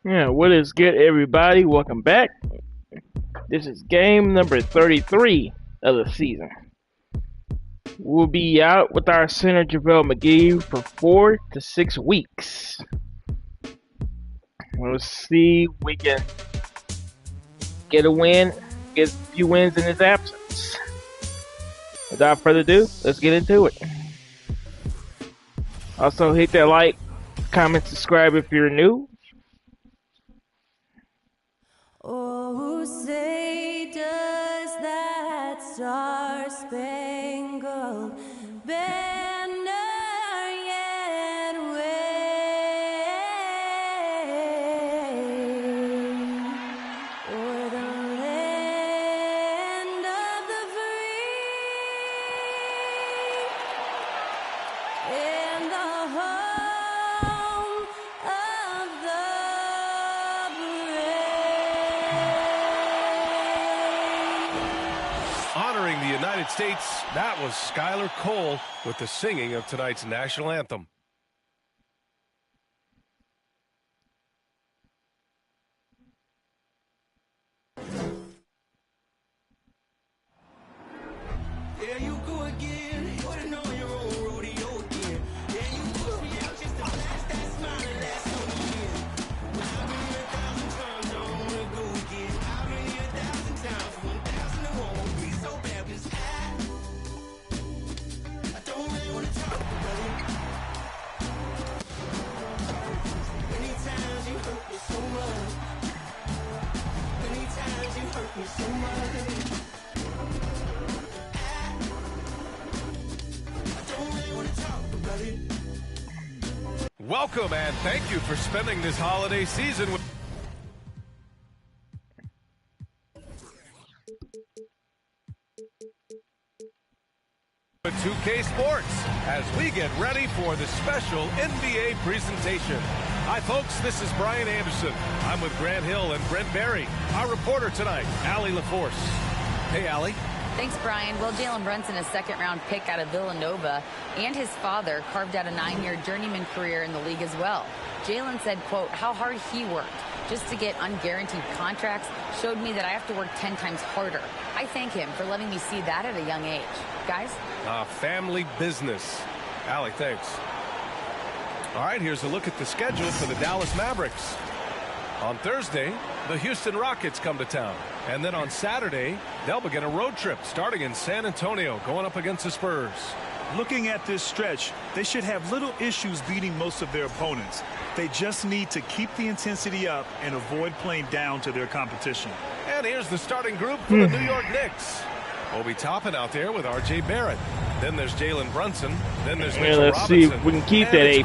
Yeah, what is good, everybody? Welcome back. This is game number 33 of the season. We'll be out with our center JaVale McGee for 4 to 6 weeks. We'll see if we can get a win, get a few wins in his absence. Without further ado, let's get into it. Also, hit that like, comment, subscribe if you're new. Oh, say does that star-spangled banner yet wave o'er the land of the free and the home of the Honoring the United States, that was Skylar Cole with the singing of tonight's national anthem. There you go again, putting on your own rodeo again. Yeah, you push me out just to blast that smile and last on the year. I've been here 1,000 times, I don't wanna go again. I've been here 1,000 times, 1,000 it won't be so bad, 'cause I don't really wanna talk about it. Many times you hurt me so much. Many times you hurt me so much. Welcome and thank you for spending this holiday season with 2K Sports as we get ready for the special NBA presentation. Hi folks, this is Brian Anderson. I'm with Grant Hill and Brent Berry. Our reporter tonight, Allie LaForce. Hey Allie. Thanks, Brian. Well, Jalen Brunson, a second-round pick out of Villanova, and his father carved out a 9-year journeyman career in the league as well. Jalen said, quote, how hard he worked just to get unguaranteed contracts showed me that I have to work 10 times harder. I thank him for letting me see that at a young age. Guys? Family business. Allie, thanks. All right, here's a look at the schedule for the Dallas Mavericks. On Thursday, the Houston Rockets come to town. And then on Saturday, they'll begin a road trip starting in San Antonio, going up against the Spurs. Looking at this stretch, they should have little issues beating most of their opponents. They just need to keep the intensity up and avoid playing down to their competition. And here's the starting group for the New York Knicks. Obi Toppin out there with R.J. Barrett. Then there's Jalen Brunson. Then there's Mitchell let's Robinson. see if we can keep that A+.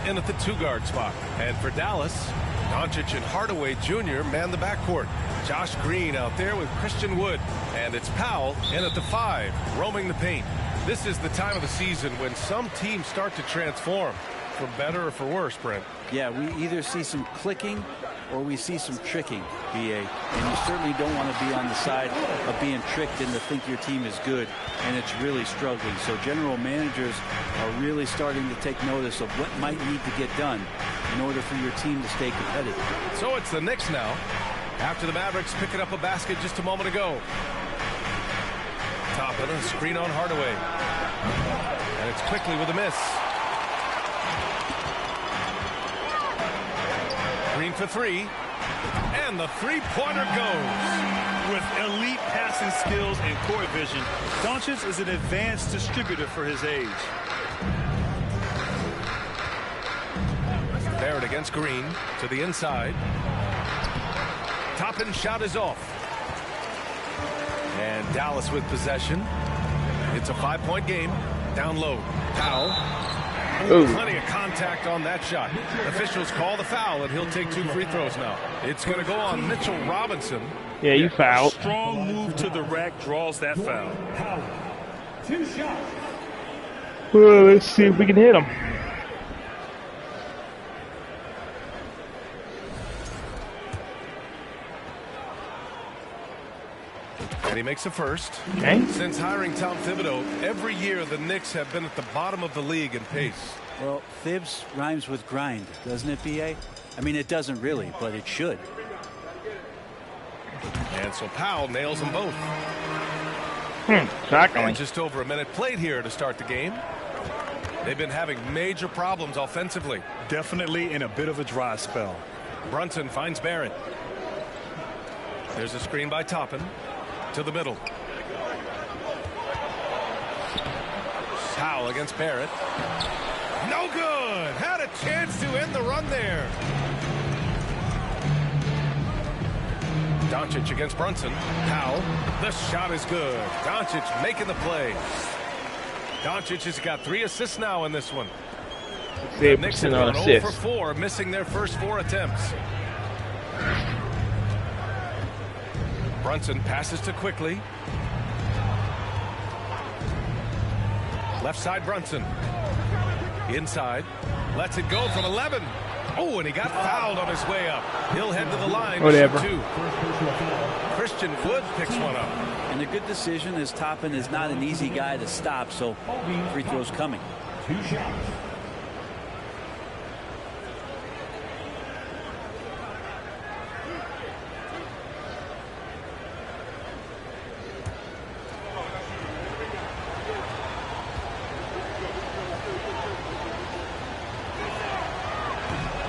In at the 2-guard spot. And for Dallas, Doncic and Hardaway Jr. man the backcourt. Josh Green out there with Christian Wood. And it's Powell in at the 5, roaming the paint. This is the time of the season when some teams start to transform, for better or for worse, Brent. Yeah, we either see some clicking or we see some tricking, BA. And you certainly don't want to be on the side of being tricked into think your team is good and it's really struggling. So general managers are really starting to take notice of what might need to get done in order for your team to stay competitive. So it's the Knicks now, after the Mavericks picking up a basket just a moment ago. Toppin, a screen on Hardaway. And it's quickly with a miss. Green for 3. And the three-pointer goes. With elite passing skills and court vision, Doncic is an advanced distributor for his age. Barrett against Green to the inside. Toppin shot is off. And Dallas with possession. It's a 5-point game. Down low. Powell. Ooh. Plenty of contact on that shot. Officials call the foul, and he'll take 2 free throws now. It's going to go on Mitchell Robinson. Yeah, you fouled. Strong move to the rack draws that foul. 2 shots. Well, let's see if we can hit him. And he makes a first. Okay. Since hiring Tom Thibodeau, every year the Knicks have been at the bottom of the league in pace. Well, Thibs rhymes with grind, doesn't it, B.A.? I mean, it doesn't really, but it should. And so Powell nails them both. Shockingly. And just over a minute played here to start the game. They've been having major problems offensively. Definitely in a bit of a dry spell. Brunson finds Barrett. There's a screen by Toppin to the middle. Powell against Barrett. No good. Had a chance to end the run there. Doncic against Brunson. Powell. The shot is good. Doncic making the play. Doncic has got 3 assists now in this one. The Knicks have gone 0 for 4, missing their first 4 attempts. Brunson passes to Quickly. Left side Brunson. Inside. Lets it go from 11. Oh, and he got fouled on his way up. He'll head to the line. Whatever. 2. Christian Wood picks one up. And a good decision as Toppin is not an easy guy to stop, so free throws coming. 2 shots.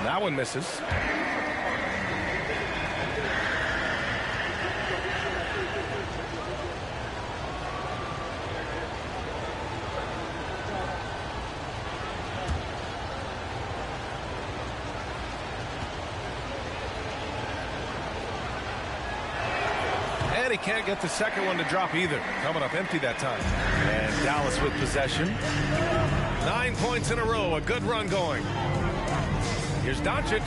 That one misses. And he can't get the second one to drop either. Coming up empty that time. And Dallas with possession. 9 points in a row. A good run going. Here's Doncic.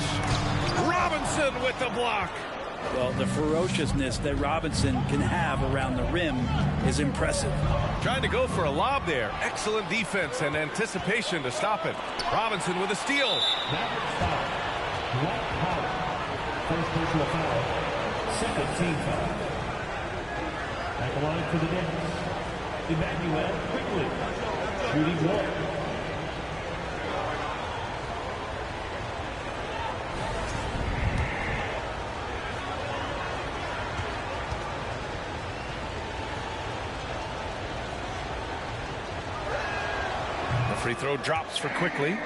Robinson with the block. Well, the ferociousness that Robinson can have around the rim is impressive. Trying to go for a lob there. Excellent defense and anticipation to stop it. Robinson with a steal. Mavericks foul. Dwight Howard. First personal foul. Second team foul. At the line for the Knicks. Emmanuel Quickly. Shooting 1. Free throw drops for Quickly.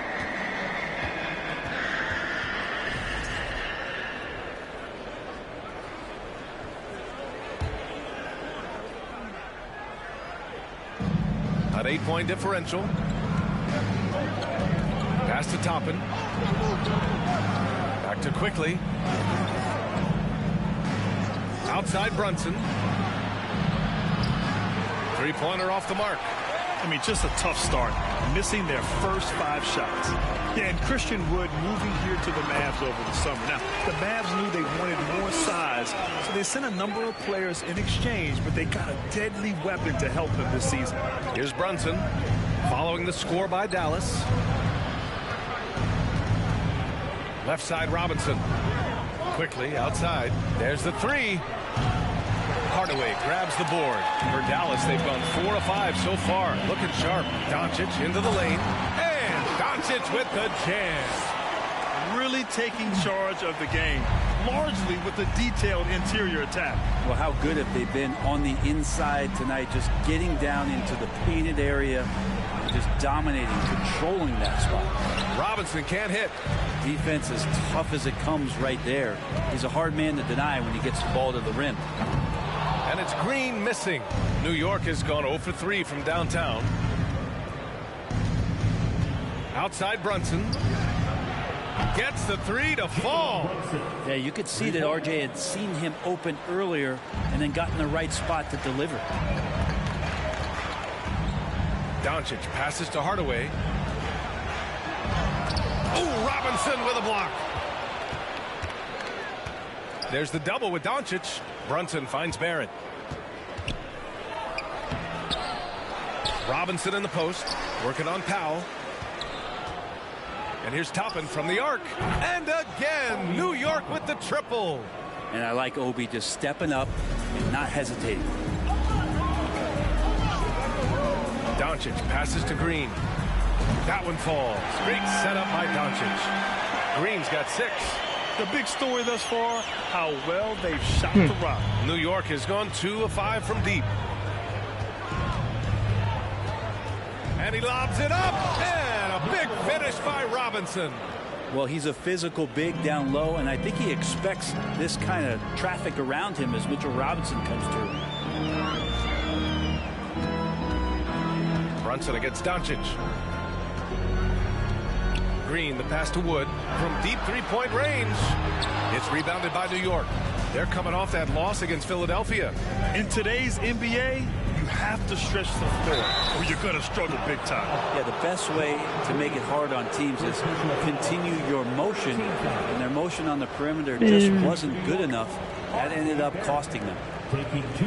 An 8-point differential. Pass to Toppin. Back to Quickly. Outside Brunson. 3-pointer off the mark. I mean, just a tough start, missing their first 5 shots. Yeah, and Christian Wood moving here to the Mavs over the summer. Now, the Mavs knew they wanted more size, so they sent a number of players in exchange, but they got a deadly weapon to help them this season. Here's Brunson, following the score by Dallas. Left side Robinson. Quickly outside. There's the 3. Hardaway grabs the board. For Dallas, they've gone 4 of 5 so far. Looking sharp. Doncic into the lane. And Doncic with the jam. Really taking charge of the game, largely with the detailed interior attack. Well, how good have they been on the inside tonight, just getting down into the painted area, and just dominating, controlling that spot. Robinson can't hit. Defense as tough as it comes right there. He's a hard man to deny when he gets the ball to the rim. And it's Green missing. New York has gone 0 for 3 from downtown. Outside Brunson. Gets the 3 to fall. Yeah, you could see that RJ had seen him open earlier and then got in the right spot to deliver. Doncic passes to Hardaway. Oh, Robinson with a block. There's the double with Doncic. Brunson finds Barrett. Robinson in the post, working on Powell. And here's Toppin from the arc. And again, New York with the triple. And I like Obi just stepping up and not hesitating. Doncic passes to Green. That one falls. Great setup by Doncic. Green's got 6. The big story thus far, how well they've shot the rock. New York has gone 2 of 5 from deep. And he lobs it up, and a big finish by Robinson. Well, he's a physical big down low, and I think he expects this kind of traffic around him as Mitchell Robinson comes through. Brunson against Doncic. Green, the pass to Wood from deep three-point range. It's rebounded by New York. They're coming off that loss against Philadelphia. In today's NBA, you have to stretch the floor or you're going to struggle big time. Yeah, the best way to make it hard on teams is continue your motion, and their motion on the perimeter just wasn't good enough. That ended up costing them.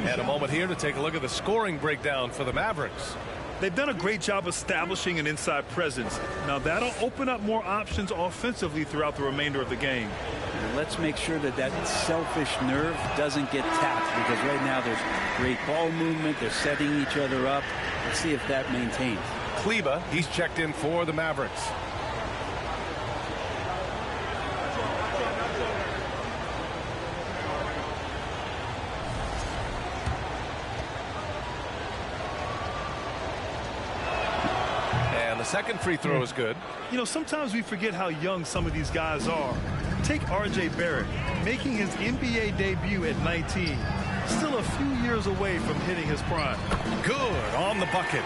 And a moment here to take a look at the scoring breakdown for the Mavericks. They've done a great job establishing an inside presence. Now that'll open up more options offensively throughout the remainder of the game. And let's make sure that that selfish nerve doesn't get tapped, because right now there's great ball movement. They're setting each other up. Let's see if that maintains. Kleba, he's checked in for the Mavericks. Second free throw is good. You know, sometimes we forget how young some of these guys are. Take R.J. Barrett, making his NBA debut at 19. Still a few years away from hitting his prime. Good on the bucket.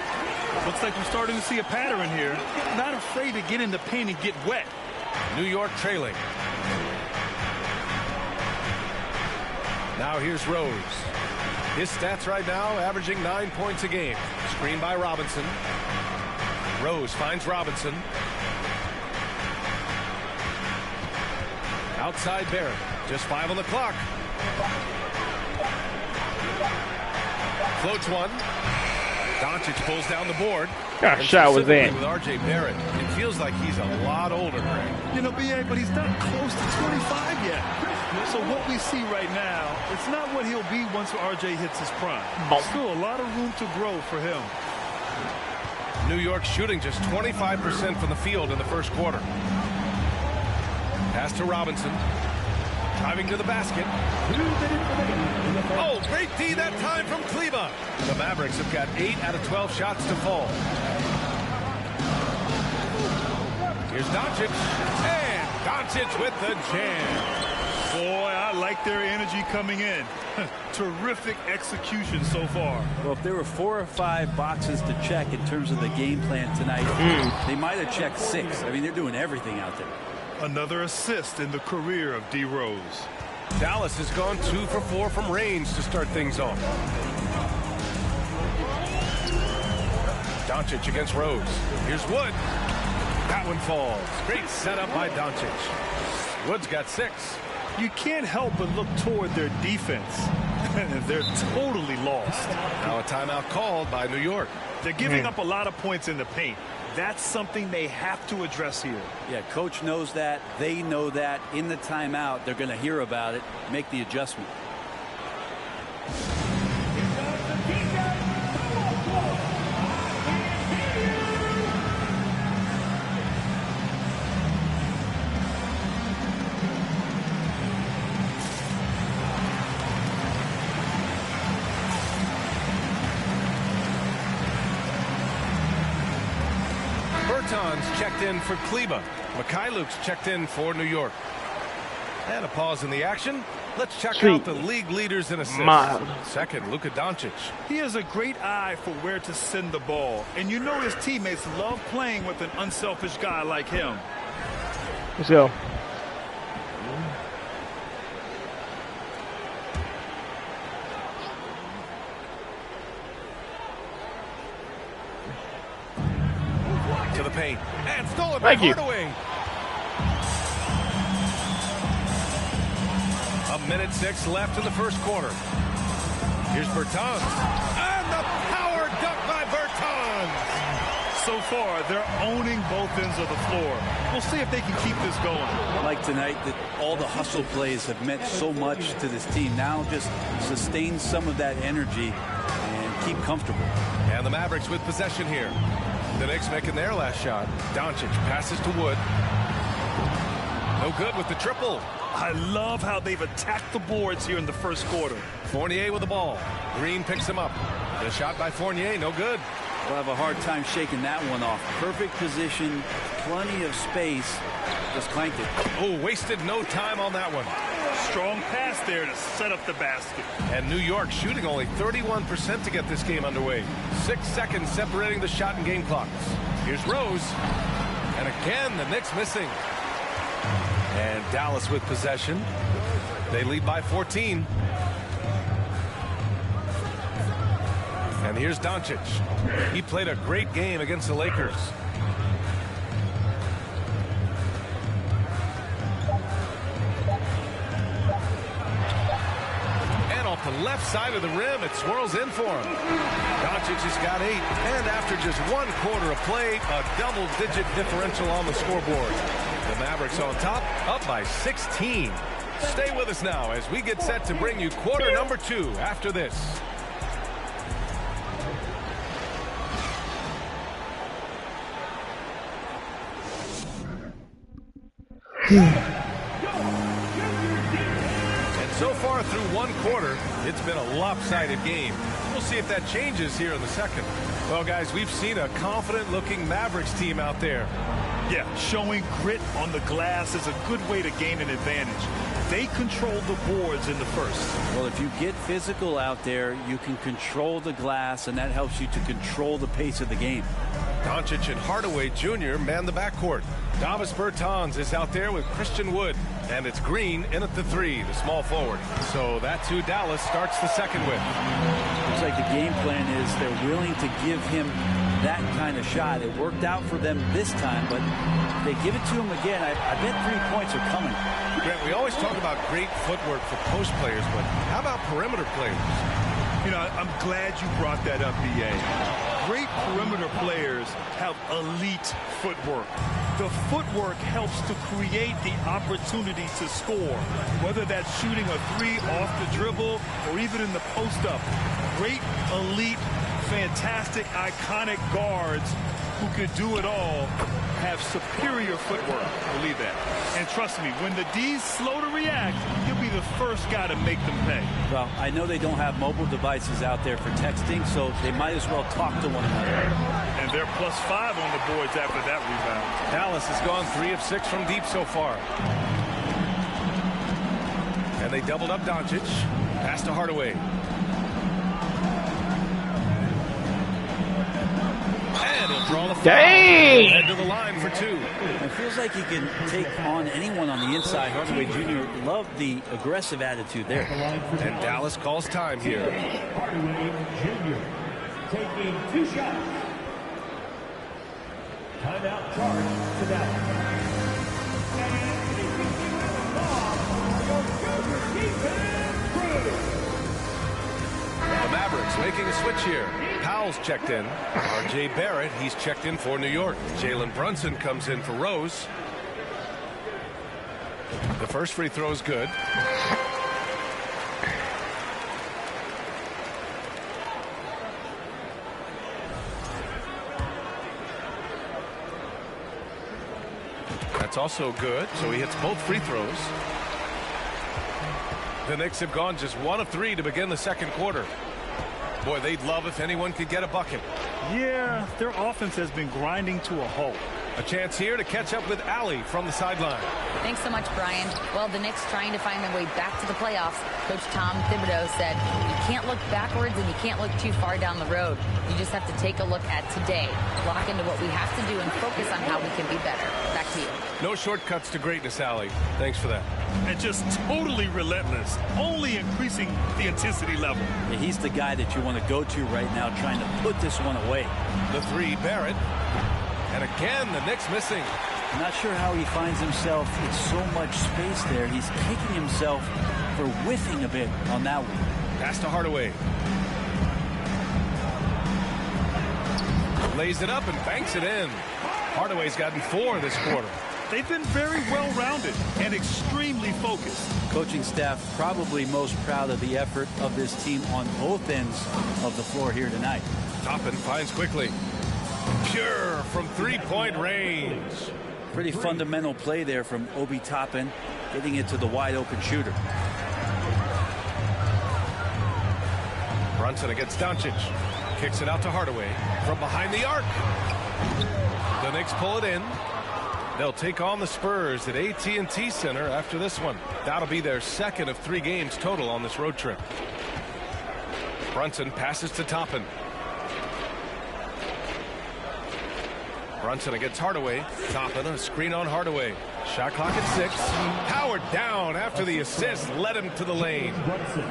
Looks like we're starting to see a pattern here. Not afraid to get in the paint and get wet. New York trailing. Now here's Rose. His stats right now averaging 9 points a game. Screen by Robinson. Rose finds Robinson. Outside Barrett. Just 5 on the clock. Floats one. Doncic pulls down the board. Gosh, shot was in. With R.J. Barrett, it feels like he's a lot older, Greg. You know, B.A., but he's not close to 25 yet. So what we see right now, it's not what he'll be once R.J. hits his prime. Still a lot of room to grow for him. New York shooting just 25% from the field in the first quarter. Pass to Robinson. Driving to the basket. Oh, great D that time from Kleba. The Mavericks have got 8 out of 12 shots to fall. Here's Doncic. And Doncic with the jam. Boy, I like their energy coming in. Terrific execution so far. Well, if there were 4 or 5 boxes to check in terms of the game plan tonight, they might have checked 6. I mean, they're doing everything out there. Another assist in the career of D. Rose. Dallas has gone 2 for 4 from range to start things off. Doncic against Rose. Here's Wood. That one falls. Great setup by Doncic. Wood's got 6. You can't help but look toward their defense. They're totally lost. Now a timeout called by New York. They're giving up a lot of points in the paint. That's something they have to address here. Yeah, coach knows that. They know that. In the timeout, they're going to hear about it, make the adjustment. Bertans checked in for Kleba. Mikhailuk's checked in for New York. And a pause in the action. Let's check out the league leaders in assists. Second, Luka Doncic. He has a great eye for where to send the ball. And you know his teammates love playing with an unselfish guy like him. Let's go. To the paint. And stolen by Hardaway. A minute 6 left in the first quarter. Here's Bertans. And the power dunk by Bertans. So far, they're owning both ends of the floor. We'll see if they can keep this going. Like tonight, that all the hustle plays have meant so much to this team. Now just sustain some of that energy and keep comfortable. And the Mavericks with possession here. The Knicks making their last shot. Doncic passes to Wood. No good with the triple. I love how they've attacked the boards here in the first quarter. Fournier with the ball. Green picks him up. The shot by Fournier, no good. We'll have a hard time shaking that one off. Perfect position, plenty of space. Just clanked it. Oh, wasted no time on that one. Strong pass there to set up the basket. And New York shooting only 31% to get this game underway. 6 seconds separating the shot and game clocks. Here's Rose. And again, the Knicks missing. And Dallas with possession. They lead by 14. And here's Doncic. He played a great game against the Lakers. And off the left side of the rim, it swirls in for him. Doncic has got 8. And after just 1 quarter of play, a double-digit differential on the scoreboard. The Mavericks on top, up by 16. Stay with us now as we get set to bring you quarter number 2 after this. And so far through 1 quarter, it's been a lopsided game. We'll see if that changes here in the second. Well, guys, we've seen a confident-looking Mavericks team out there. Yeah, showing grit on the glass is a good way to gain an advantage. They control the boards in the first. Well, if you get physical out there, you can control the glass, and that helps you to control the pace of the game. Doncic and Hardaway Jr. man the backcourt. Davis Bertans is out there with Christian Wood. And it's Green in at the 3, the small forward. So that's who Dallas starts the second with. Looks like the game plan is they're willing to give him that kind of shot. It worked out for them this time, but if they give it to him again, I bet 3 points are coming. Grant, we always talk about great footwork for post players, but how about perimeter players? You know, I'm glad you brought that up, B.A. Great perimeter players have elite footwork. The footwork helps to create the opportunity to score, whether that's shooting a 3 off the dribble or even in the post-up. Great, elite, fantastic, iconic guards who could do it all have superior footwork. Believe that. And trust me, when the D's slow to react, you'll be the first guy to make them pay. Well, I know they don't have mobile devices out there for texting, so they might as well talk to one another. And they're +5 on the boards after that rebound. Dallas has gone 3 of 6 from deep so far. And they doubled up Doncic. Pass to Hardaway. And he'll draw the foul. Dang! Head to the line for 2. It feels like he can take on anyone on the inside. Hardaway Jr. loved the aggressive attitude there. And Dallas calls time here. Hardaway Jr. taking 2 shots. Timeout charge to Dallas. The Mavericks making a switch here. Powell's checked in. R.J. Barrett, he's checked in for New York. Jalen Brunson comes in for Rose. The first free throw is good. That's also good, so he hits both free throws. The Knicks have gone just 1 of 3 to begin the second quarter. Boy, they'd love if anyone could get a bucket. Yeah, their offense has been grinding to a halt. A chance here to catch up with Allie from the sideline. Thanks so much, Brian. Well, the Knicks trying to find their way back to the playoffs. Coach Tom Thibodeau said, you can't look backwards and you can't look too far down the road. You just have to take a look at today, lock into what we have to do, and focus on how we can be better. Back to you. No shortcuts to greatness, Allie. Thanks for that. And just totally relentless, only increasing the intensity level. Yeah, he's the guy that you want to go to right now, trying to put this one away. The 3, Barrett. And again, the Knicks missing. I'm not sure how he finds himself in so much space there. He's kicking himself for whiffing a bit on that one. Pass to Hardaway. Lays it up and banks it in. Hardaway's gotten 4 this quarter. They've been very well-rounded and extremely focused. Coaching staff probably most proud of the effort of this team on both ends of the floor here tonight. Toppin finds quickly. Pure from 3-point range. Pretty fundamental play there from Obi Toppin, getting it to the wide open shooter. Brunson against Doncic. Kicks it out to Hardaway from behind the arc. The Knicks pull it in. They'll take on the Spurs at AT&T Center after this one. That'll be their second of 3 games total on this road trip. Brunson passes to Toppin. Brunson against Hardaway. Toppin, a screen on Hardaway. Shot clock at 6. Howard down after the assist led him to the lane.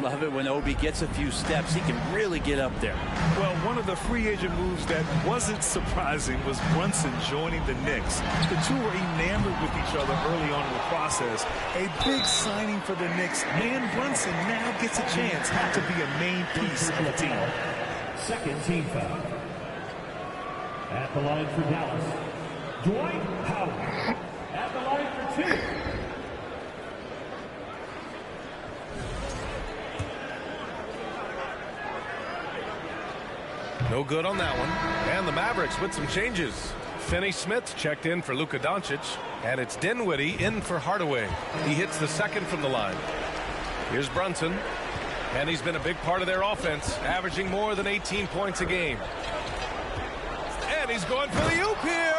Love it when Obi gets a few steps. He can really get up there. Well, one of the free agent moves that wasn't surprising was Brunson joining the Knicks. The two were enamored with each other early on in the process. A big signing for the Knicks, and Brunson now gets a chance to be a main piece of the team. Second team foul. At the line for Dallas, Dwight Howard. At the line for 2. No good on that one. And the Mavericks with some changes. Finney Smith checked in for Luka Doncic, and it's Dinwiddie in for Hardaway. He hits the second from the line. Here's Brunson, and he's been a big part of their offense, averaging more than 18 points a game. And he's going for the oop here.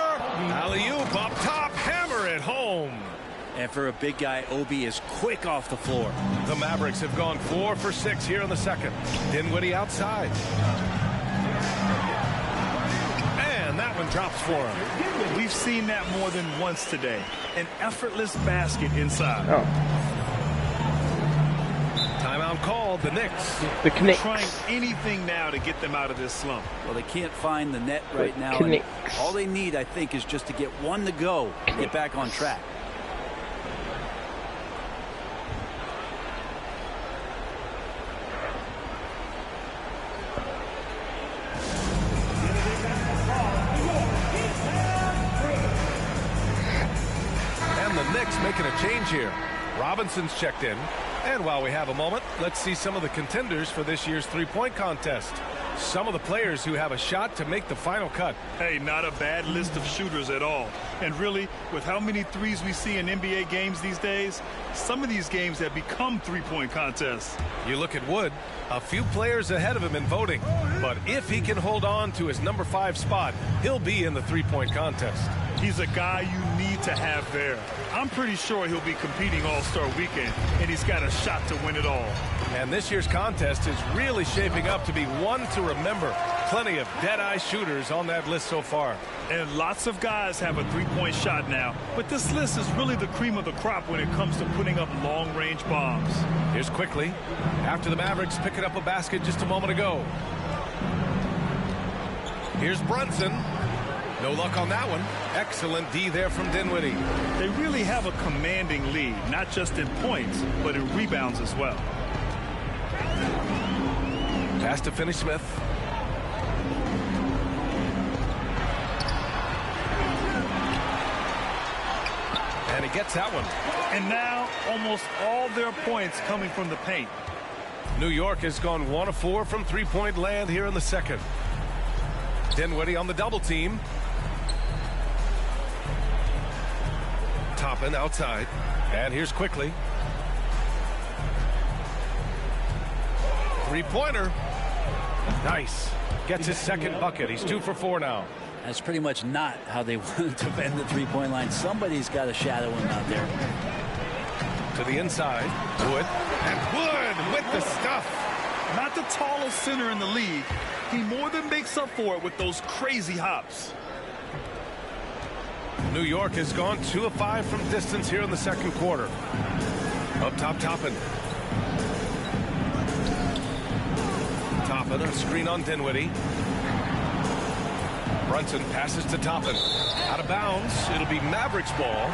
Alley-oop up top, hammer it home. And for a big guy, Obi is quick off the floor. The Mavericks have gone 4 for 6 here in the second. Dinwiddie outside. And that one drops for him. We've seen that more than once today. An effortless basket inside. Oh, Timeout called. The Knicks. the Knicks. Trying anything now to get them out of this slump. Well, they can't find the net right now. Knicks. All they need, I think, is just to get one to go, get back on track. And the Knicks making a change here. Robinson's checked in. And while we have a moment, let's see some of the contenders for this year's three-point contest. Some of the players who have a shot to make the final cut. Hey, not a bad list of shooters at all. And really, with how many threes we see in NBA games these days, some of these games have become three-point contests. You look at Wood, a few players ahead of him in voting. But if he can hold on to his number 5 spot, he'll be in the three-point contest. He's a guy you need to have there. I'm pretty sure he'll be competing All-Star Weekend, and he's got a shot to win it all. And this year's contest is really shaping up to be one to remember. Plenty of dead-eye shooters on that list so far. And lots of guys have a three-point shot now, but this list is really the cream of the crop when it comes to putting up long-range bombs. Here's quickly after the Mavericks picking up a basket just a moment ago. Here's Brunson. No luck on that one. Excellent D there from Dinwiddie. They really have a commanding lead, not just in points, but in rebounds as well. Pass to Finney Smith. And he gets that one. And now almost all their points coming from the paint. New York has gone 1 of 4 from three-point land here in the second. Dinwiddie on the double team. Toppin outside. And here's quickly. Three-pointer. Nice. Gets his second bucket. He's 2 for 4 now. That's pretty much not how they wanted to bend the three-point line. Somebody's got to shadow him out there. To the inside. Wood. And Wood with the stuff. Not the tallest center in the league. He more than makes up for it with those crazy hops. New York has gone 2 of 5 from distance here in the second quarter. Up top, Toppin. Toppin, a screen on Dinwiddie. Brunson passes to Toppin. Out of bounds. It'll be Mavericks ball.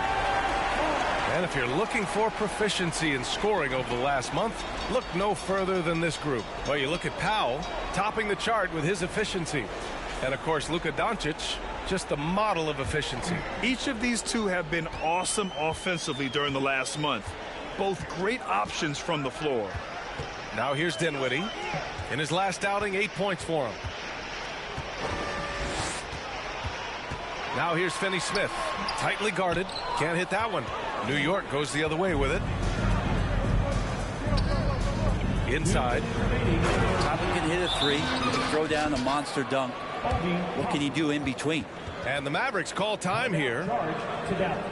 And if you're looking for proficiency in scoring over the last month, look no further than this group. Well, you look at Powell, topping the chart with his efficiency. And, of course, Luka Doncic, just the model of efficiency. Each of these two have been awesome offensively during the last month. Both great options from the floor. Now here's Dinwiddie. In his last outing, 8 points for him. Now here's Finney Smith. Tightly guarded. Can't hit that one. New York goes the other way with it. Inside. Toppin can hit a three. He can throw down a monster dunk. What can he do in between? And the Mavericks call time here. Charge to Dallas.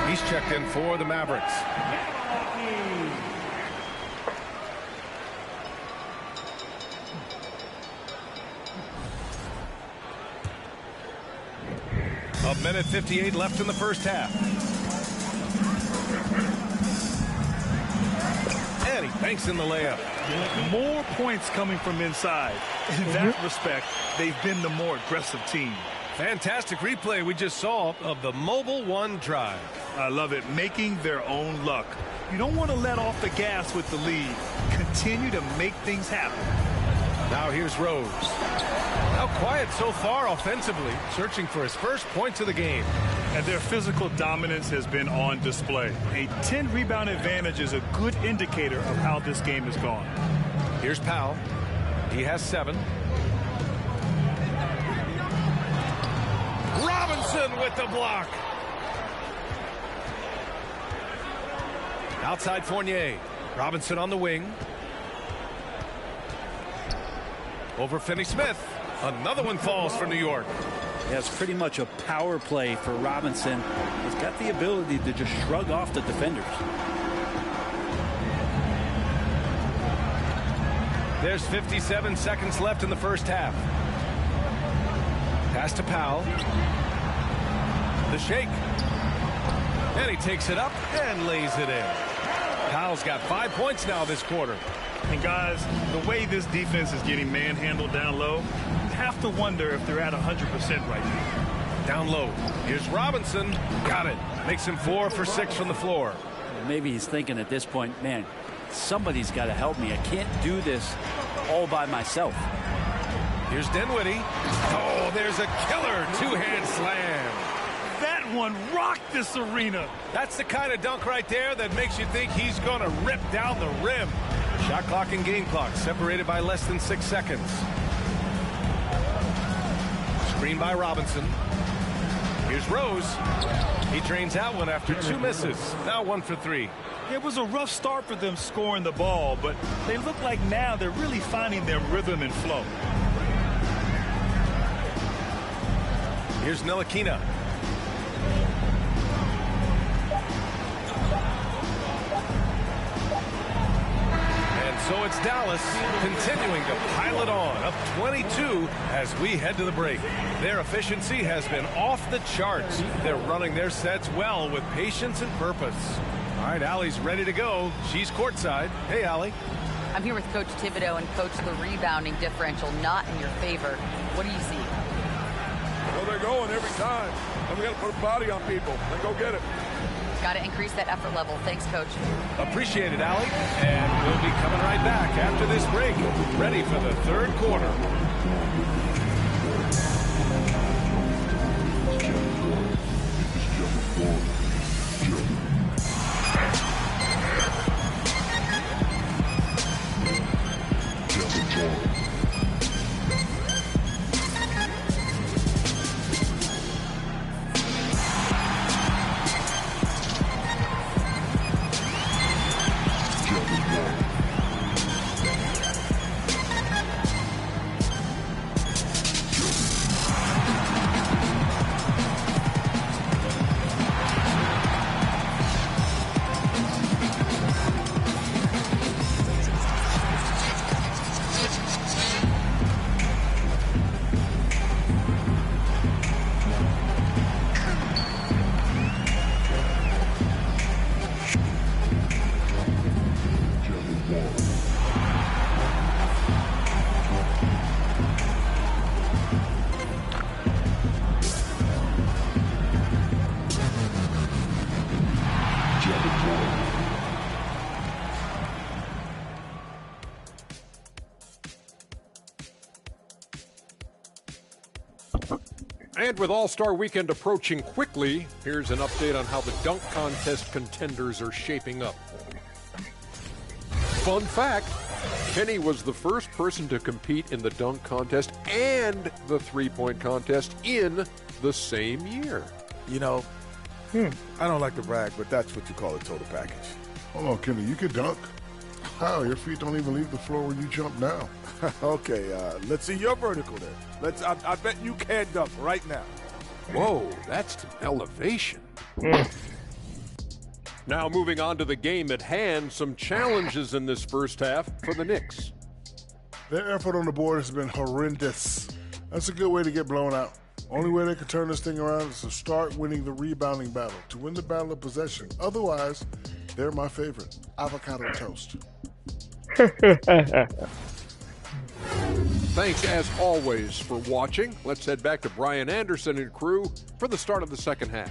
He's checked in for the Mavericks. A minute 58 left in the first half. And he banks in the layup. More points coming from inside. In that respect, they've been the more aggressive team. Fantastic replay we just saw of the Mobile One drive. I love it. Making their own luck. You don't want to let off the gas with the lead. Continue to make things happen. Now here's Rose. Now quiet so far offensively, searching for his first points of the game. And their physical dominance has been on display. A 10-rebound advantage is a good indicator of how this game has gone. Here's Powell. He has 7. Robinson with the block. Outside Fournier. Robinson on the wing. Over Finney-Smith. Another one falls for New York. Yeah, it's pretty much a power play for Robinson. He's got the ability to just shrug off the defenders. There's 57 seconds left in the first half. Pass to Powell. The shake. And he takes it up and lays it in. Powell's got 5 points now this quarter. And guys, the way this defense is getting manhandled down low, you have to wonder if they're at 100% right now. Down low. Here's Robinson. Got it. Makes him 4 for 6 from the floor. Maybe he's thinking at this point, man, somebody's got to help me. I can't do this all by myself. Here's Dinwiddie. Oh, there's a killer two-hand slam. That one rocked this arena. That's the kind of dunk right there that makes you think he's going to rip down the rim. Shot clock and game clock separated by less than 6 seconds. Screen by Robinson. Here's Rose. He drains that one after 2 misses. Now 1 for 3. It was a rough start for them scoring the ball, but they look like now they're really finding their rhythm and flow. Here's Ntilikina. And so it's Dallas continuing to pile it on, up 22 as we head to the break. Their efficiency has been off the charts. They're running their sets well with patience and purpose. All right, Allie's ready to go. She's courtside. Hey, Allie. I'm here with Coach Thibodeau, and Coach, the rebounding differential not in your favor. What do you see? Well, they're going every time. And we got to put a body on people and go get it. Got to increase that effort level. Thanks, Coach. Appreciate it, Allie. And we'll be coming right back after this break, ready for the third quarter. And with All-Star Weekend approaching quickly, here's an update on how the dunk contest contenders are shaping up. Fun fact, Kenny was the first person to compete in the dunk contest and the three-point contest in the same year. You know, I don't like to brag, but that's what you call a total package. Hold on, Kenny, you can dunk? How? Your feet don't even leave the floor when you jump down. Okay, let's see your vertical then. I bet you can dunk right now. Whoa, that's some elevation. Now moving on to the game at hand, some challenges in this first half for the Knicks. Their effort on the board has been horrendous. That's a good way to get blown out. Only way they can turn this thing around is to start winning the rebounding battle, to win the battle of possession. Otherwise, they're my favorite, avocado toast. Thanks as always for watching. Let's head back to Brian Anderson and crew for the start of the second half.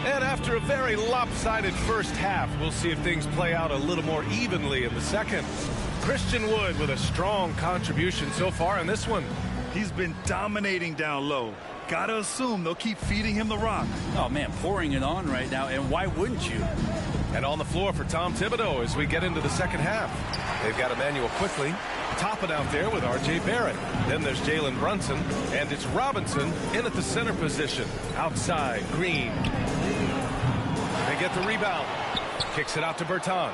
And after a very lopsided first half, we'll see if things play out a little more evenly in the second. Christian Wood with a strong contribution so far in this one. He's been dominating down low. Gotta assume they'll keep feeding him the rock. Oh, man, pouring it on right now, and why wouldn't you? And on the floor for Tom Thibodeau as we get into the second half. They've got Emmanuel quickly. Topping out there with R.J. Barrett. Then there's Jalen Brunson, and it's Robinson in at the center position. Outside, Green. They get the rebound. Kicks it out to Bertans.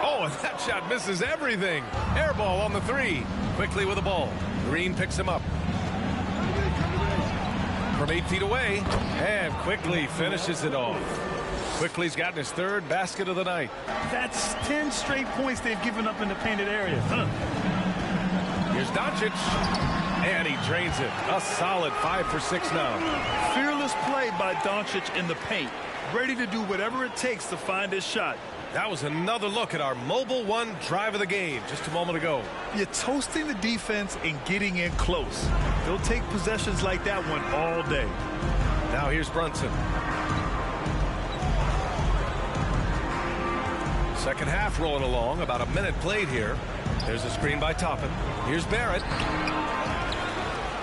Oh, and that shot misses everything. Air ball on the three. Quickly with the ball. Green picks him up. From 8 feet away, and quickly finishes it off. Quickly's gotten his third basket of the night. That's 10 straight points they've given up in the painted area. Here's Doncic, and he drains it. A solid 5 for 6 now. Fearless play by Doncic in the paint. Ready to do whatever it takes to find his shot. That was another look at our Mobile One drive of the game just a moment ago. You're toasting the defense and getting in close. They'll take possessions like that one all day. Now here's Brunson. Second half rolling along, about a minute played here. There's a screen by Toppin. Here's Barrett.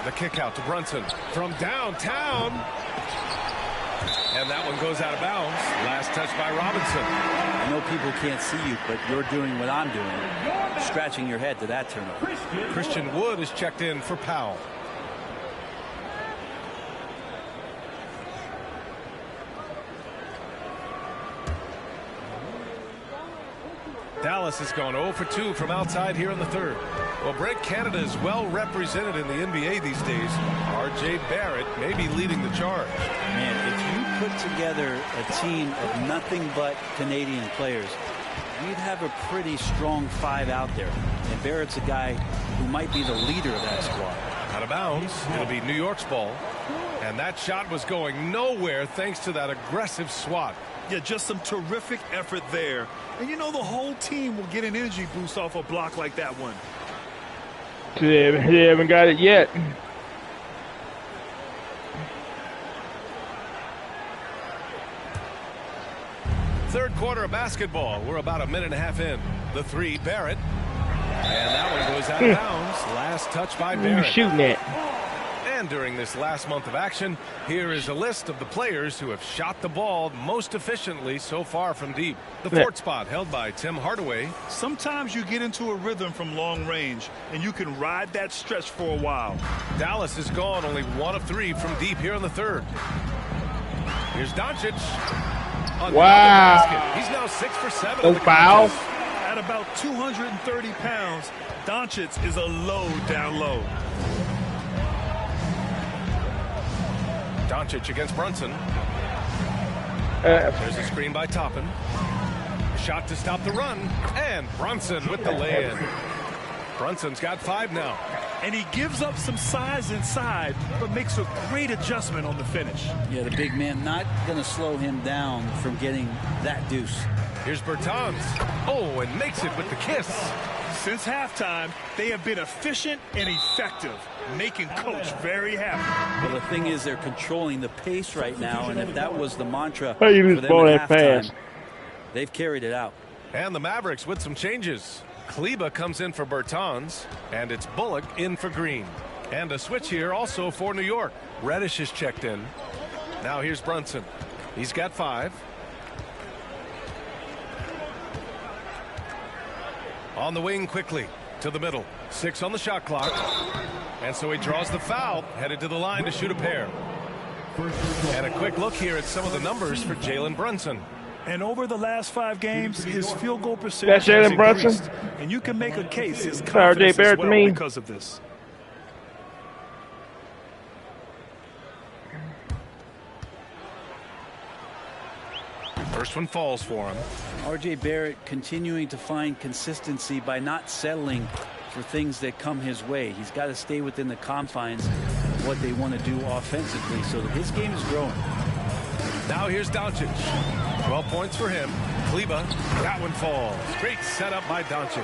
The kick out to Brunson from downtown. And that one goes out of bounds. Last touch by Robinson. I know people can't see you, but you're doing what I'm doing. Scratching your head to that turnover. Christian Wood is checked in for Powell. Dallas has gone 0 for 2 from outside here in the third. Well, Brent, Canada is well represented in the NBA these days. R.J. Barrett may be leading the charge. Man, if you put together a team of nothing but Canadian players, you'd have a pretty strong five out there. And Barrett's a guy who might be the leader of that squad. Out of bounds. It'll be New York's ball. And that shot was going nowhere thanks to that aggressive swat. Yeah, just some terrific effort there. And you know the whole team will get an energy boost off a block like that one. They haven't got it yet. Third quarter of basketball. We're about a minute and a half in. The three, Barrett. And that one goes out of bounds. Last touch by Barrett. Shooting it. And during this last month of action, here is a list of the players who have shot the ball most efficiently so far from deep. The fourth spot held by Tim Hardaway. Sometimes you get into a rhythm from long range, and you can ride that stretch for a while. Dallas has gone only 1 of 3 from deep here in the third. Here's Doncic. Wow. Basket. He's now 6 for 7. No foul. At about 230 pounds, Doncic is a load down low. Doncic against Brunson. There's a screen by Toppin. Shot to stop the run. And Brunson with the lay-in. Brunson's got 5 now. And he gives up some size inside, but makes a great adjustment on the finish. Yeah, the big man not going to slow him down from getting that deuce. Here's Bertans. Oh, and makes it with the kiss. Since halftime, they have been efficient and effective, making Coach very happy. Well, the thing is, they're controlling the pace right now, and if that was the mantra How you for lose them ball at that halftime, fast? they've carried it out. And the Mavericks with some changes. Kleba comes in for Bertans, and it's Bullock in for Green. And a switch here also for New York. Reddish is checked in. Now here's Brunson. He's got 5. On the wing quickly to the middle. 6 on the shot clock. And so he draws the foul, headed to the line to shoot a pair. And a quick look here at some of the numbers for Jalen Brunson. And over the last 5 games, his field goal percentage That's has Jalen Brunson? increased. And you can make a case his R.J. confidence as Barrett to well me. because of this. First one falls for him. R.J. Barrett continuing to find consistency by not settling for things that come his way. He's got to stay within the confines of what they want to do offensively, so that his game is growing. Now here's Doncic. 12 points for him. Kleba, that one falls. Great setup by Doncic.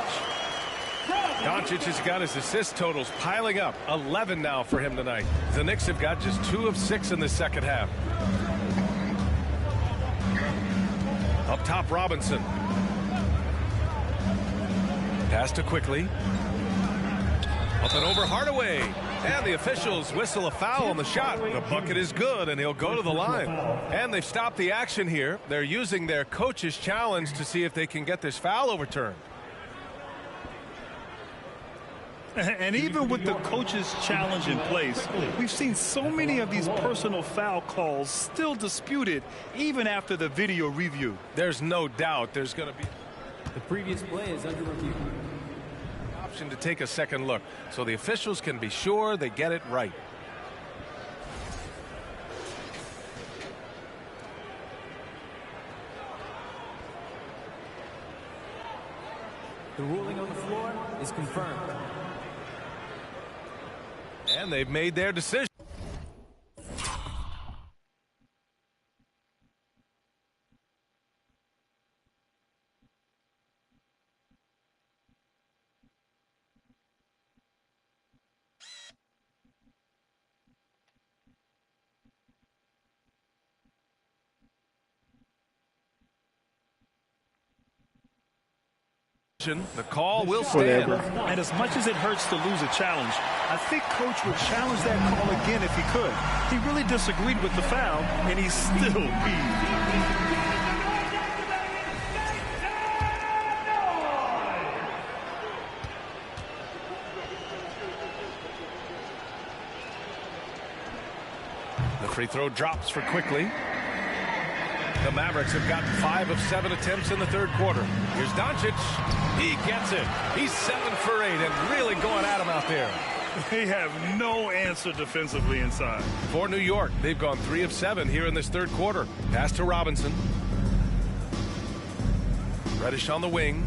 Doncic has got his assist totals piling up. 11 now for him tonight. The Knicks have got just 2 of 6 in the second half. Up top, Robinson. Pass to Quickly. Up and over Hardaway. And the officials whistle a foul on the shot. The bucket is good, and he'll go to the line. And they've stopped the action here. They're using their coach's challenge to see if they can get this foul overturned. And even with the coach's challenge in place, we've seen so many of these personal foul calls still disputed even after the video review. There's no doubt there's going to be The previous play is under review. option to take a second look, so the officials can be sure they get it right. The ruling on the floor is confirmed. And they've made their decision. The call will stand. And as much as it hurts to lose a challenge, I think Coach would challenge that call again if he could. He really disagreed with the foul, and he's still peeved. The free throw drops for Quickly. The Mavericks have gotten 5 of 7 attempts in the third quarter. Here's Doncic. He gets it. He's 7 for 8 and really going at him out there. They have no answer defensively inside. For New York, they've gone 3 of 7 here in this third quarter. Pass to Robinson. Reddish on the wing.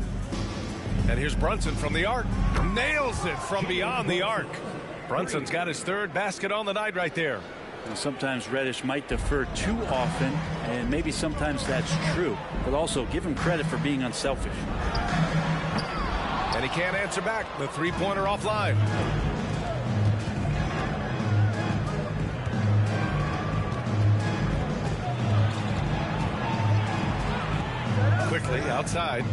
And here's Brunson from the arc. Nails it from beyond the arc. Brunson's got his 3rd basket on the night right there. And sometimes Reddish might defer too often, and maybe sometimes that's true, but also give him credit for being unselfish. And he can't answer back. The three-pointer offline. Quickly outside.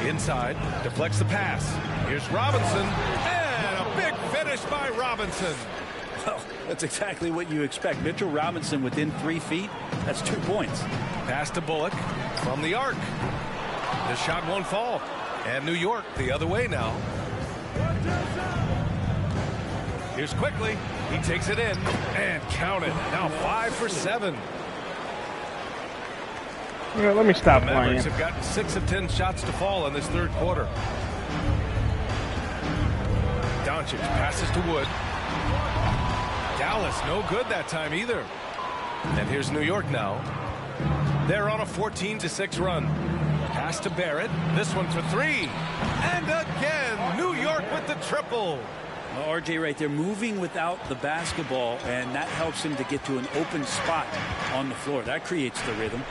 Inside. Deflects the pass. Here's Robinson. And a big finish by Robinson. Well, that's exactly what you expect. Mitchell Robinson within 3 feet. That's 2 points. Pass to Bullock from the arc. The shot won't fall. And New York the other way now. Here's Quickly. He takes it in and count it. Now 5 for 7. Yeah, let me stop The playing. Mavericks have gotten 6 of 10 shots to fall in this third quarter. Doncic passes to Wood. Dallas no good that time either. And here's New York now. They're on a 14-6 run. Pass to Barrett. This one for 3. And again, New York with the triple. Well, RJ right there moving without the basketball, and that helps him to get to an open spot on the floor. That creates the rhythm.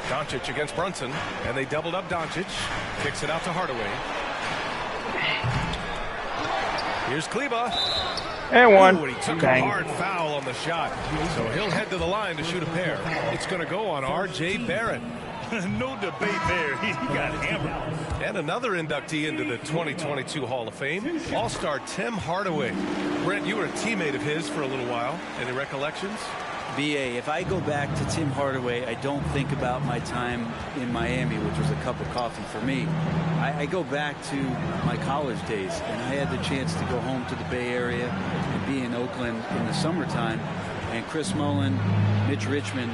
Doncic against Brunson, and they doubled up Doncic. Kicks it out to Hardaway. Here's Kleba. And one. Ooh, and he took Bang. a hard foul on the shot. So he'll head to the line to shoot a pair. It's going to go on R.J. Barrett. No debate there. He got hammered. And another inductee into the 2022 Hall of Fame, All-Star Tim Hardaway. Brent, you were a teammate of his for a little while. Any recollections? BA, if I go back to Tim Hardaway, I don't think about my time in Miami, which was a cup of coffee for me. I go back to my college days, and I had the chance to go home to the Bay Area and be in Oakland in the summertime. And Chris Mullin, Mitch Richmond,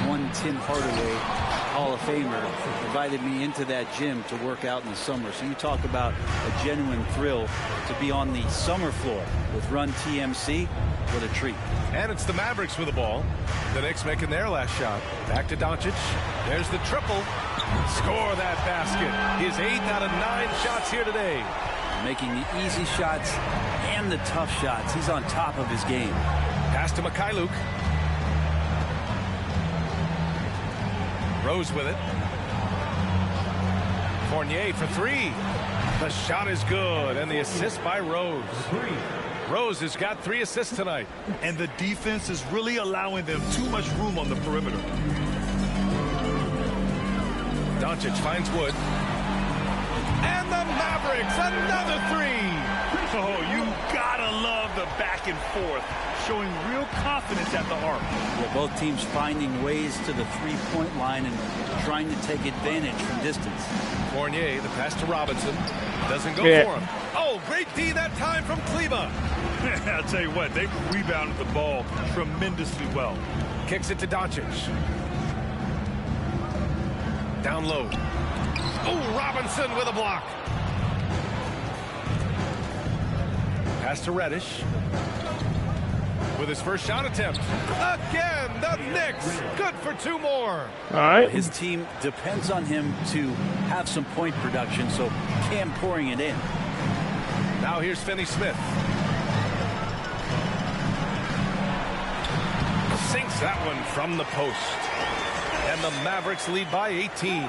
one Tim Hardaway Hall of Famer invited me into that gym to work out in the summer. So you talk about a genuine thrill to be on the summer floor with Run TMC. What a treat. And it's the Mavericks with the ball. The Knicks making their last shot. Back to Doncic. There's the triple. Score that basket. His 8th out of 9 shots here today. Making the easy shots and the tough shots. He's on top of his game. Pass to Mikhailuk. Rose with it. Fournier for 3. The shot is good, and the assist by Rose. Rose has got 3 assists tonight. And the defense is really allowing them too much room on the perimeter. Doncic finds Wood. And the Mavericks, another 3. Oh, you gotta love the back and forth, showing real confidence at the arc. Yeah, both teams finding ways to the three-point line and trying to take advantage from distance. Fournier, the pass to Robinson. Doesn't go for him. Oh, great D that time from Kleba. I'll tell you what, they've rebounded the ball tremendously well. Kicks it to Doncic. Down low. Oh, Robinson with a block. Pass to Reddish. With his first shot attempt. Again, the Knicks. Good for 2 more. All right. His team depends on him to have some point production, so Cam pouring it in. Now here's Finney-Smith. Sinks that one from the post. And the Mavericks lead by 18.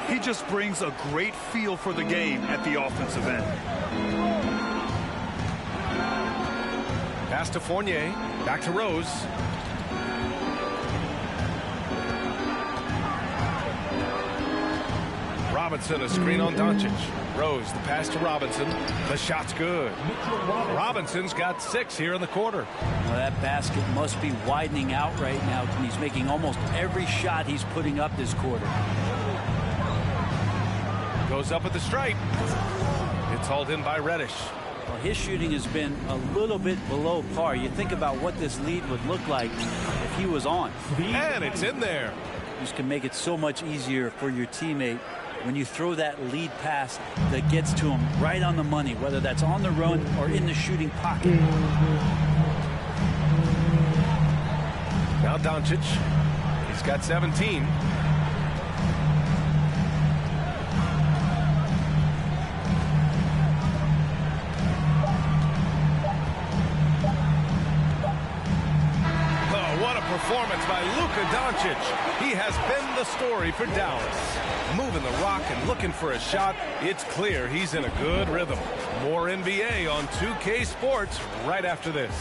He just brings a great feel for the game at the offensive end. Pass to Fournier. Back to Rose. Robinson, a screen on Doncic. Rose, the pass to Robinson. The shot's good. Robinson's got 6 here in the quarter. Now that basket must be widening out right now, and he's making almost every shot he's putting up this quarter. Goes up at the stripe. It's hauled in by Reddish. Well, his shooting has been a little bit below par. You think about what this lead would look like if he was on. And it's in there. This can make it so much easier for your teammate when you throw that lead pass that gets to him right on the money, whether that's on the run or in the shooting pocket. Now Doncic. He's got 17. Performance by Luka Doncic. He has been the story for Dallas. Moving the rock and looking for a shot. It's clear he's in a good rhythm. More NBA on 2K Sports right after this.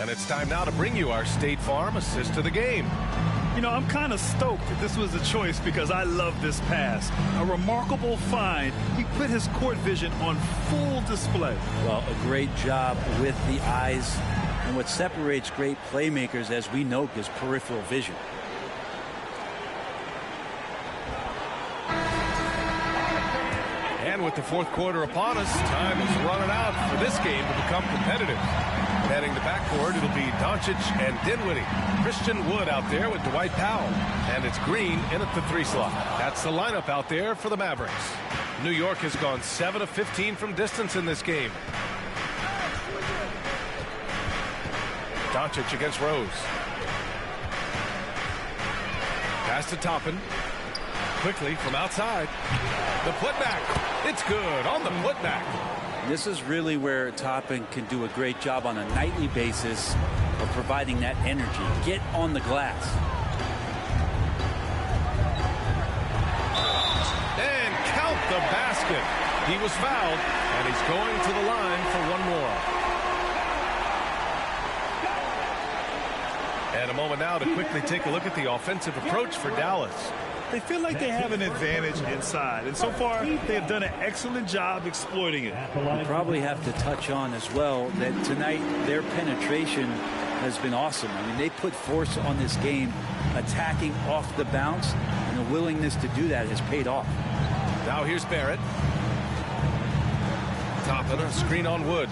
And it's time now to bring you our State Farm assist to the game. You know, I'm kind of stoked that this was a choice because I love this pass. A remarkable find. He put his court vision on full display. Well, a great job with the eyes. And what separates great playmakers, as we know, is peripheral vision. And with the 4th quarter upon us, time is running out for this game to become competitive. Heading to backcourt, it'll be Doncic and Dinwiddie. Christian Wood out there with Dwight Powell. And it's Green in at the 3 slot. That's the lineup out there for the Mavericks. New York has gone 7 of 15 from distance in this game. Doncic against Rose. Pass to Toppin. Quickly from outside. The putback. It's good on the putback. This is really where Toppin can do a great job on a nightly basis of providing that energy. Get on the glass. And count the basket. He was fouled, and he's going to the line for one more. And a moment now to quickly take a look at the offensive approach for Dallas. They feel like they have an advantage inside, and so far they have done an excellent job exploiting it. You probably have to touch on as well that tonight their penetration has been awesome. I mean, they put force on this game, attacking off the bounce, and the willingness to do that has paid off. Now here's Barrett. Toppin, a screen on Wood.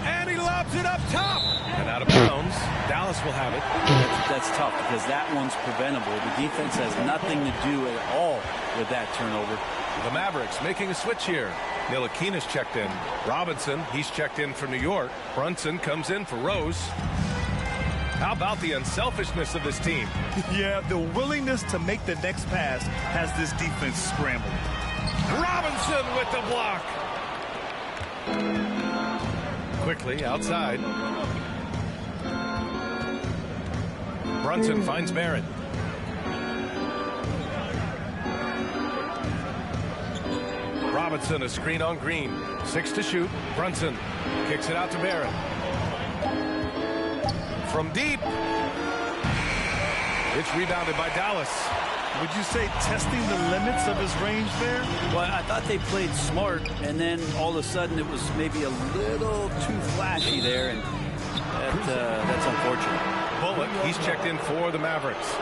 And he lobs it up top. And out of bounds. Dallas will have it. That's tough because that one's preventable. The defense has nothing to do at all with that turnover. The Mavericks making a switch here. Ntilikina's checked in. Robinson, he's checked in for New York. Brunson comes in for Rose. How about the unselfishness of this team? Yeah, the willingness to make the next pass has this defense scrambling. Robinson with the block. Quickly outside. Brunson finds Barrett. Robinson, a screen on Green. 6 to shoot. Brunson kicks it out to Barrett. From deep. It's rebounded by Dallas. Would you say testing the limits of his range there? Well, I thought they played smart, and then all of a sudden it was maybe a little too flashy there, and that's unfortunate. Bullock, he's checked in for the Mavericks.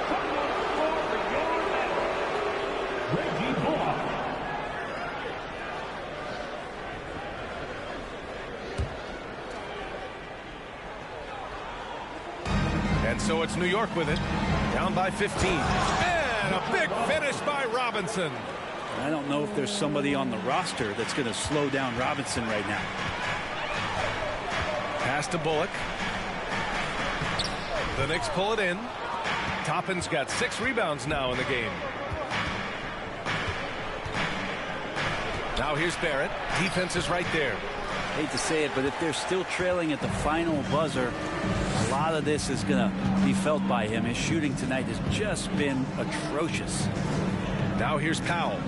And so it's New York with it, down by 15. And a big finish by Robinson. I don't know if there's somebody on the roster that's going to slow down Robinson right now. Pass to Bullock. The Knicks pull it in. Toppin's got 6 rebounds now in the game. Now here's Barrett. Defense is right there. Hate to say it, but if they're still trailing at the final buzzer, a lot of this is going to be felt by him. His shooting tonight has just been atrocious. Now here's Powell.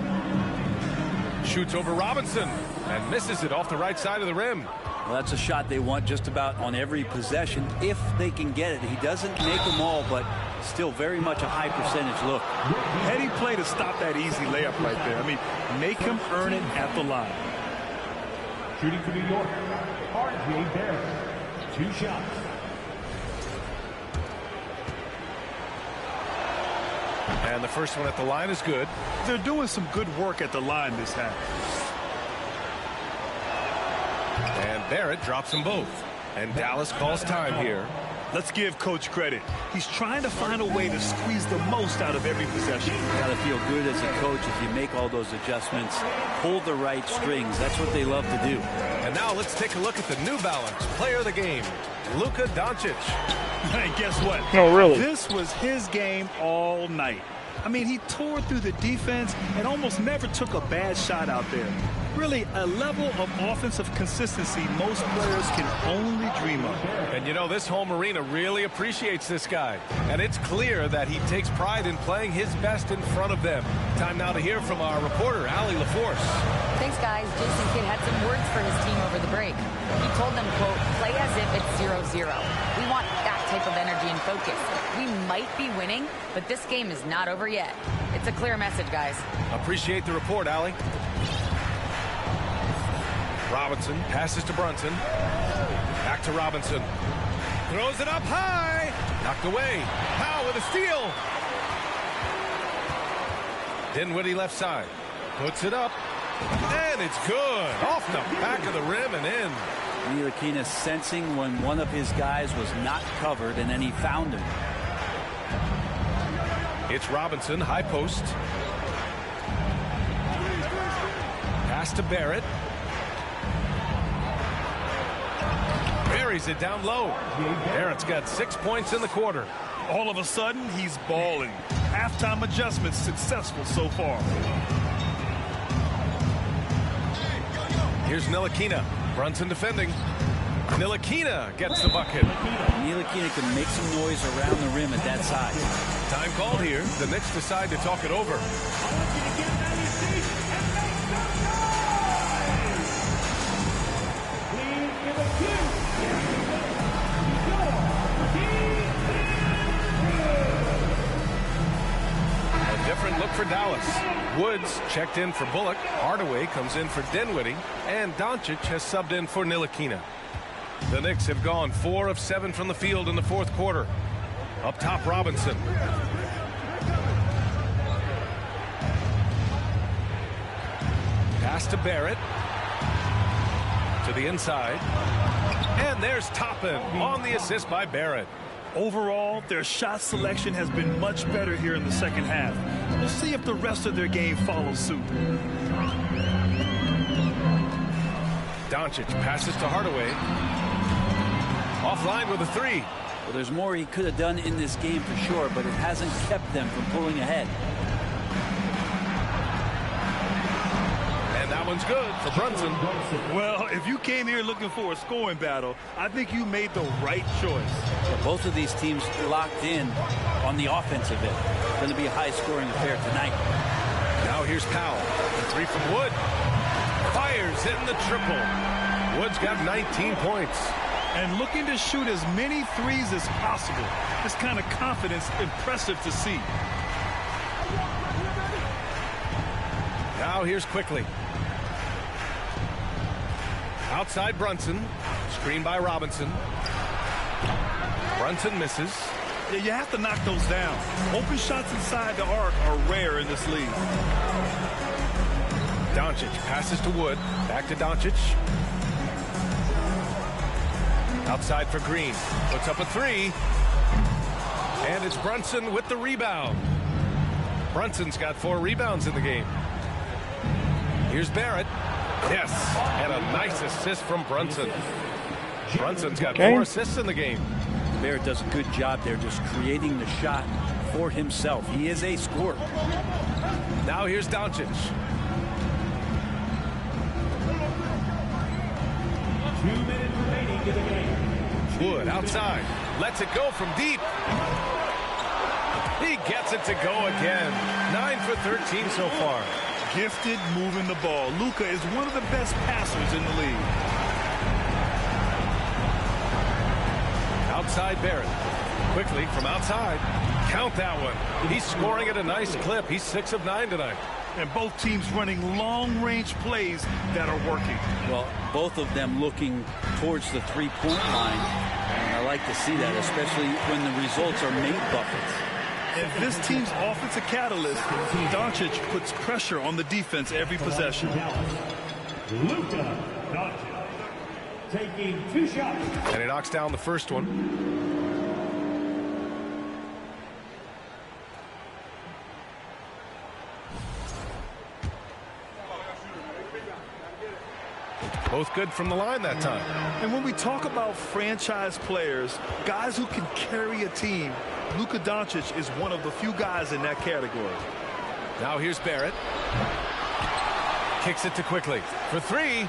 Shoots over Robinson and misses it off the right side of the rim. Well, that's a shot they want just about on every possession if they can get it. He doesn't make them all, but still very much a high percentage look. Heady play to stop that easy layup right there. I mean, make him earn it at the line. Shooting for New York, R.J. Barrett. 2 shots. And the first one at the line is good. They're doing some good work at the line this half. And Barrett drops them both. And Dallas calls time here. Let's give Coach credit. He's trying to find a way to squeeze the most out of every possession. You got to feel good as a coach if you make all those adjustments, pull the right strings. That's what they love to do. And now let's take a look at the New Balance player of the game, Luka Doncic. And guess what? No, really. This was his game all night. I mean, he tore through the defense and almost never took a bad shot out there. Really, a level of offensive consistency most players can only dream of. And you know, this home arena really appreciates this guy. And it's clear that he takes pride in playing his best in front of them. Time now to hear from our reporter, Allie LaForce. Thanks, guys. Jason Kidd had some words for his team over the break. He told them, quote, play as if it's 0-0. We want that type of energy and focus. We might be winning, but this game is not over yet. It's a clear message, guys. Appreciate the report, Allie. Robinson passes to Brunson. Back to Robinson. Throws it up high. Knocked away. Powell with a steal. Dinwiddie left side. Puts it up. And it's good. Off the back of the rim and in. Ntilikina sensing when one of his guys was not covered, and then he found him. It's Robinson, high post. Pass to Barrett. Buries it down low. Barrett's got 6 points in the quarter. All of a sudden, he's balling. halftime adjustments successful so far. Here's Ntilikina. Brunson defending. Ntilikina gets the bucket. Ntilikina can make some noise around the rim at that size. Time called here. The Knicks decide to talk it over. A different look for Dallas. Woods checked in for Bullock. Hardaway comes in for Dinwiddie. And Doncic has subbed in for Ntilikina. The Knicks have gone 4 of 7 from the field in the fourth quarter. Up top, Robinson. Pass to Barrett. To the inside. And there's Toppin on the assist by Barrett. Overall, their shot selection has been much better here in the second half. We'll see if the rest of their game follows suit. Doncic passes to Hardaway. Offline with a 3. Well, there's more he could have done in this game for sure, but it hasn't kept them from pulling ahead. And that one's good for Brunson. Well, if you came here looking for a scoring battle, I think you made the right choice. Well, both of these teams locked in on the offensive end. It's going to be a high-scoring affair tonight. Now here's Powell. The 3 from Wood. Fires in the triple. Wood's got 19 points. And looking to shoot as many threes as possible. This kind of confidence, impressive to see. Now here's Quickly. Outside Brunson. Screen by Robinson. Brunson misses. Yeah, you have to knock those down. Open shots inside the arc are rare in this league. Doncic passes to Wood. Back to Doncic. Outside for Green. Puts up a 3. And it's Brunson with the rebound. Brunson's got 4 rebounds in the game. Here's Barrett. Yes. And a nice assist from Brunson. Brunson's got 4 assists in the game. Barrett does a good job there just creating the shot for himself. He is a scorer. Now here's Doncic. 2 minutes remaining in the game. Wood outside. Lets it go from deep. He gets it to go again. 9 for 13 so far. Gifted moving the ball. Luka is one of the best passers in the league. Outside Barrett. Quickly from outside. Count that one. He's scoring at a nice clip. He's 6 of 9 tonight. And both teams running long-range plays that are working. Well, both of them looking towards the three-point line. And I like to see that, especially when the results are made buckets. And this team's offensive catalyst, Doncic puts pressure on the defense every possession. Luka Doncic taking 2 shots. And he knocks down the first one. Both good from the line that time. And when we talk about franchise players, guys who can carry a team, Luka Doncic is one of the few guys in that category. Now here's Barrett. Kicks it to Quickly for 3.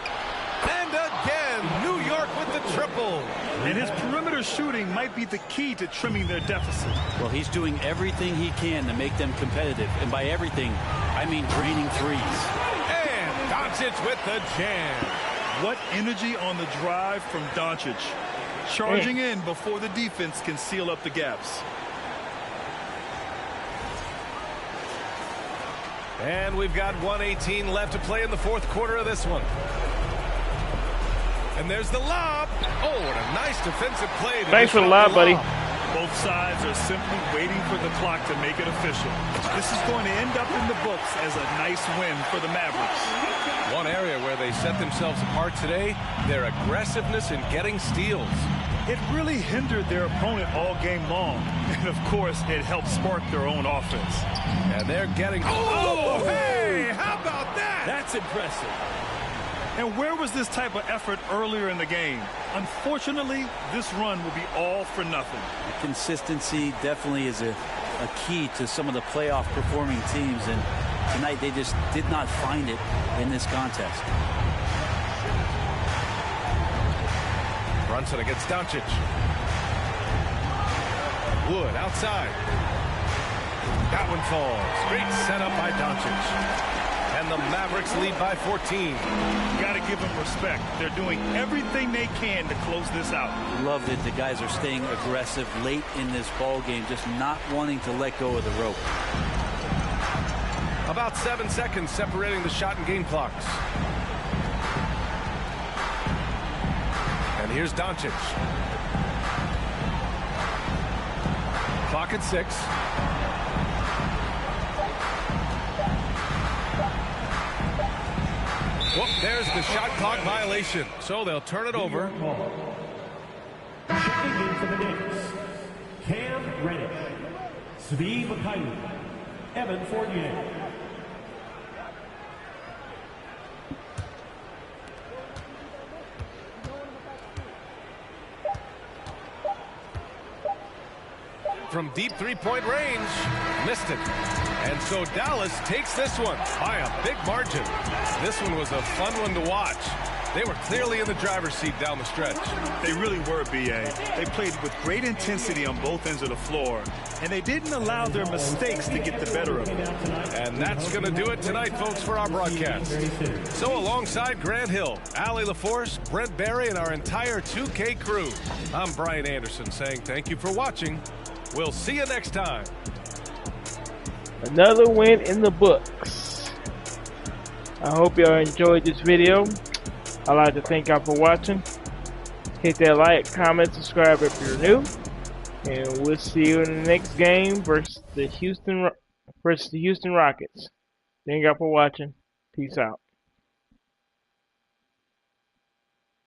And again, New York with the triple. And his perimeter shooting might be the key to trimming their deficit. Well, he's doing everything he can to make them competitive. And by everything, I mean draining threes. And Doncic with the jam. What energy on the drive from Doncic. Charging in before the defense can seal up the gaps. And we've got 1:18 left to play in the fourth quarter of this one. And there's the lob. Oh, what a nice defensive play. Thanks for the lob, buddy. Both sides are simply waiting for the clock to make it official. This is going to end up in the books as a nice win for the Mavericks. One area where they set themselves apart today, their aggressiveness in getting steals. It really hindered their opponent all game long. And, of course, it helped spark their own offense. And they're getting... Oh, hey, how about that? That's impressive. And where was this type of effort earlier in the game? Unfortunately, this run will be all for nothing. Consistency definitely is a a key to some of the playoff performing teams, and tonight they just did not find it in this contest. Brunson against Doncic. Wood outside. That one falls. Great setup by Doncic. And the Mavericks lead by 14. You got to give them respect. They're doing everything they can to close this out. Love that the guys are staying aggressive late in this ball game, just not wanting to let go of the rope. About 7 seconds separating the shot and game clocks. And here's Doncic. Clock at 6. Whoop, there's the shot clock violation. So they'll turn it over. Checking in for the Knicks, Cam Reddish, Svi Mikhail, Evan Fournier. From deep three-point range, missed it. And so Dallas takes this one by a big margin. This one was a fun one to watch. They were clearly in the driver's seat down the stretch. They really were, B.A. They played with great intensity on both ends of the floor, and they didn't allow their mistakes to get the better of them. And that's going to do it tonight, folks, for our broadcast. So alongside Grant Hill, Allie LaForce, Brent Barry, and our entire 2K crew, I'm Brian Anderson saying thank you for watching. We'll see you next time. Another win in the books. I hope y'all enjoyed this video. I'd like to thank y'all for watching. Hit that like, comment, subscribe if you're new. And we'll see you in the next game versus the Houston Rockets. Thank y'all for watching. Peace out.